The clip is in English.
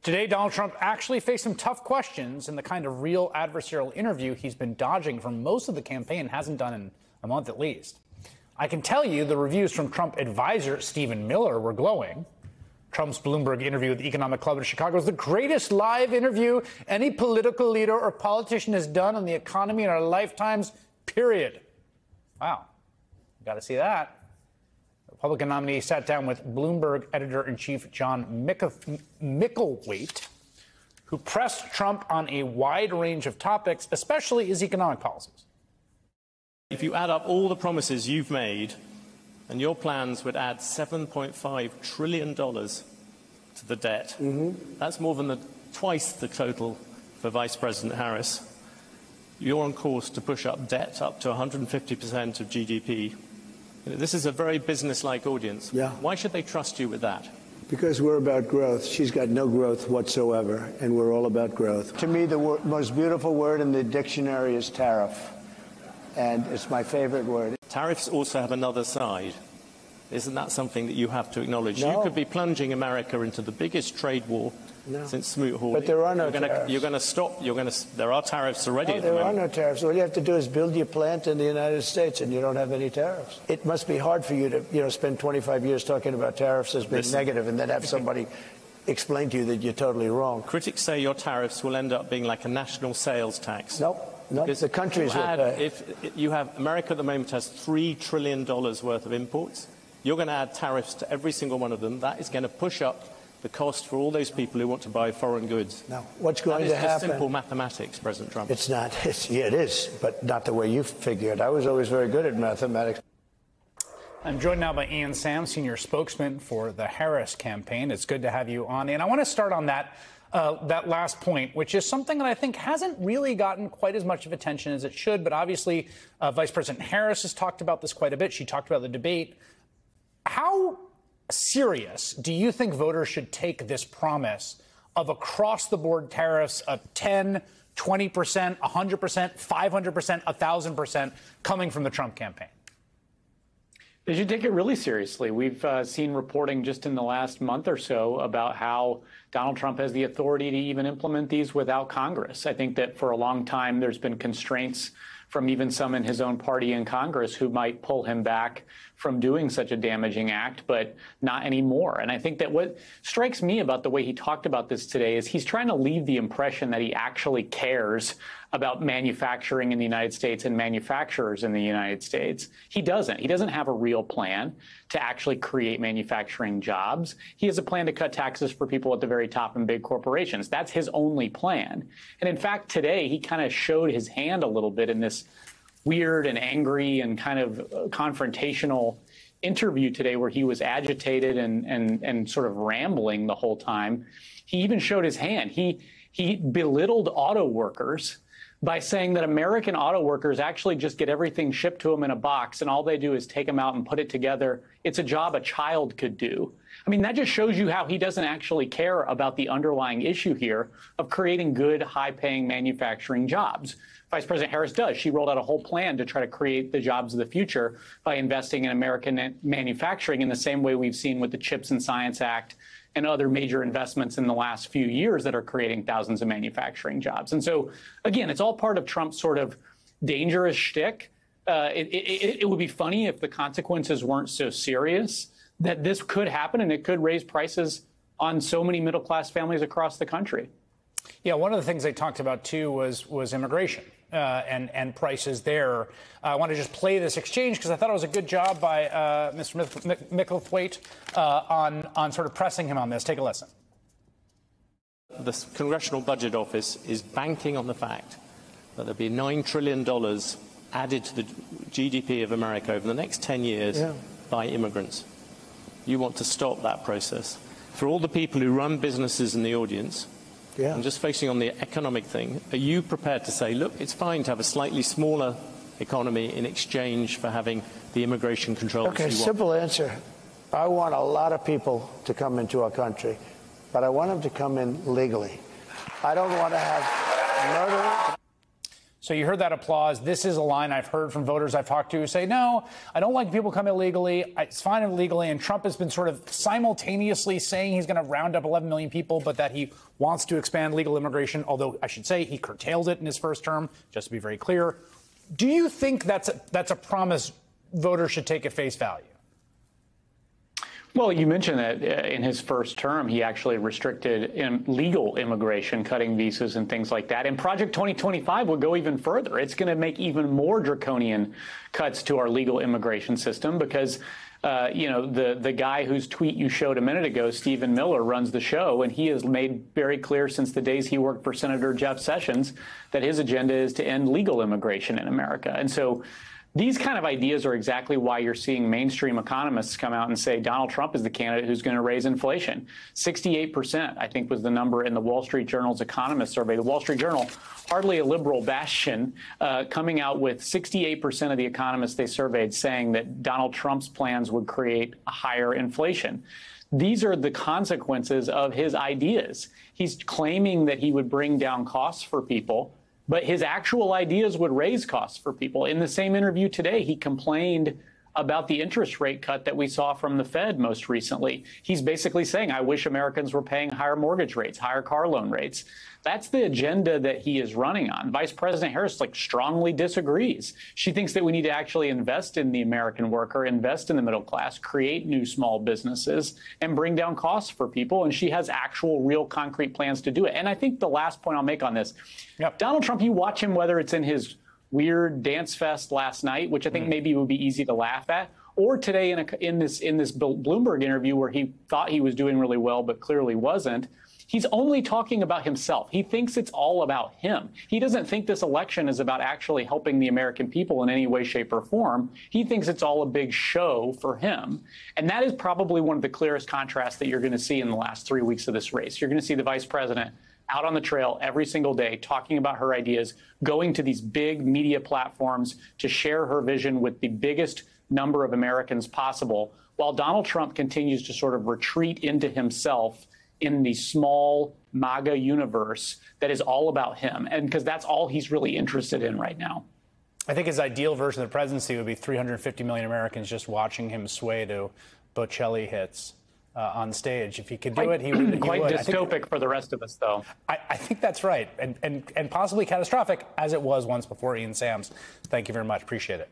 Today, Donald Trump actually faced some tough questions in the kind of real adversarial interview he's been dodging for most of the campaign, hasn't done in a month at least. I can tell you the reviews from Trump advisor Stephen Miller were glowing. Trump's Bloomberg interview with the Economic Club in Chicago was the greatest live interview any political leader or politician has done on the economy in our lifetimes, period. Wow. Got to see that. Republican nominee sat down with Bloomberg editor-in-chief John Micklethwait, who pressed Trump on a wide range of topics, especially his economic policies. If you add up all the promises you've made, and your plans would add $7.5 trillion to the debt, that's more than twice the total for Vice President Harris. You're on course to push up debt up to 150% of GDP. This is a very business-like audience. Yeah. Why should they trust you with that? Because we're about growth. She's got no growth whatsoever, and we're all about growth. To me, the most beautiful word in the dictionary is tariff, and it's my favorite word. Tariffs also have another side. Isn't that something that you have to acknowledge? No. You could be plunging America into the biggest trade war since Smoot-Hawley. But there are no tariffs. You're going to stop. There are tariffs already at the moment. moment. There are no tariffs. All you have to do is build your plant in the United States, and you don't have any tariffs. It must be hard for you to, spend 25 years talking about tariffs as being negative, and then have somebody explain to you that you're totally wrong. Critics say your tariffs will end up being like a national sales tax. Nope. The countries will pay. If you have America at the moment has $3 trillion worth of imports, you're going to add tariffs to every single one of them. That is going to push up the cost for all those people who want to buy foreign goods. Now, what's going to happen? That is just simple mathematics, President Trump. It's not. Yeah, it is, but not the way you figure it. I was always very good at mathematics. I'm joined now by Ian Sam, senior spokesman for the Harris campaign. It's good to have you on. And I want to start on that last point, which is something that I think hasn't really gotten quite as much of attention as it should. But obviously, Vice President Harris has talked about this quite a bit. She talked about the debate. How serious do you think voters should take this promise of across-the-board tariffs of 10, 20%, 100%, 500%, 1,000% coming from the Trump campaign? They should take it really seriously. We've seen reporting just in the last month or so about how Donald Trump has the authority to even implement these without Congress. I think that for a long time there's been constraints from even some in his own party in Congress who might pull him back from doing such a damaging act, but not anymore. And I think that what strikes me about the way he talked about this today is he's trying to leave the impression that he actually cares about manufacturing in the United States and manufacturers in the United States. He doesn't. He doesn't have a real plan to actually create manufacturing jobs. He has a plan to cut taxes for people at the very top and big corporations. That's his only plan. And in fact, today, he kind of showed his hand a little bit in this weird and angry and kind of confrontational interview today where he was agitated and sort of rambling the whole time. He even showed his hand. He belittled auto workers by saying that American auto workers actually just get everything shipped to them in a box and all they do is take them out and put it together. It's a job a child could do. I mean, that just shows you how he doesn't actually care about the underlying issue here of creating good, high-paying manufacturing jobs. Vice President Harris does. She rolled out a whole plan to try to create the jobs of the future by investing in American manufacturing in the same way we've seen with the CHIPS and Science Act and other major investments in the last few years that are creating thousands of manufacturing jobs. And so, again, it's all part of Trump's sort of dangerous shtick. It would be funny if the consequences weren't so serious, that this could happen and it could raise prices on so many middle-class families across the country. Yeah, one of the things they talked about, too, was immigration and prices there. I want to just play this exchange because I thought it was a good job by Mr. Micklethwait on sort of pressing him on this. Take a listen. The Congressional Budget Office is banking on the fact that there'll be $9 trillion added to the GDP of America over the next 10 years by immigrants. You want to stop that process. For all the people who run businesses in the audience, I'm just focusing on the economic thing. Are you prepared to say, look, it's fine to have a slightly smaller economy in exchange for having the immigration controls you want? Simple answer. I want a lot of people to come into our country, but I want them to come in legally. I don't want to have murder. So you heard that applause. This is a line I've heard from voters I've talked to who say, no, I don't like people come illegally. It's fine illegally. And Trump has been sort of simultaneously saying he's going to round up 11 million people, but that he wants to expand legal immigration, although I should say he curtailed it in his first term, just to be very clear. Do you think that's a promise voters should take at face value? Well, you mentioned that in his first term, he actually restricted legal immigration, cutting visas and things like that. And Project 2025 would go even further. It's going to make even more draconian cuts to our legal immigration system because, the guy whose tweet you showed a minute ago, Stephen Miller, runs the show, and he has made very clear since the days he worked for Senator Jeff Sessions that his agenda is to end legal immigration in America. And so these kind of ideas are exactly why you're seeing mainstream economists come out and say Donald Trump is the candidate who's going to raise inflation. 68%, I think, was the number in the Wall Street Journal's economist survey. The Wall Street Journal, hardly a liberal bastion, coming out with 68% of the economists they surveyed saying that Donald Trump's plans would create a higher inflation. These are the consequences of his ideas. He's claiming that he would bring down costs for people, but his actual ideas would raise costs for people. In the same interview today, he complained about the interest rate cut that we saw from the Fed most recently. He's basically saying, I wish Americans were paying higher mortgage rates, higher car loan rates. That's the agenda that he is running on. Vice President Harris strongly disagrees. She thinks that we need to actually invest in the American worker, invest in the middle class, create new small businesses, and bring down costs for people. And she has actual, real, concrete plans to do it. And I think the last point I'll make on this, Donald Trump, you watch him, whether it's in his weird dance fest last night, which I think maybe would be easy to laugh at, or today in this Bloomberg interview where he thought he was doing really well, but clearly wasn't. He's only talking about himself. He thinks it's all about him. He doesn't think this election is about actually helping the American people in any way, shape, or form. He thinks it's all a big show for him. And that is probably one of the clearest contrasts that you're going to see in the last 3 weeks of this race. You're going to see the vice president out on the trail every single day, talking about her ideas, going to these big media platforms to share her vision with the biggest number of Americans possible, while Donald Trump continues to sort of retreat into himself in the small MAGA universe that is all about him, and because that's all he's really interested in right now. I think his ideal version of the presidency would be 350 million Americans just watching him sway to Bocelli hits on stage. If he could do it, he would. Quite dystopic for the rest of us, though. I think that's right, and possibly catastrophic, as it was once before Ian Sams. Thank you very much. Appreciate it.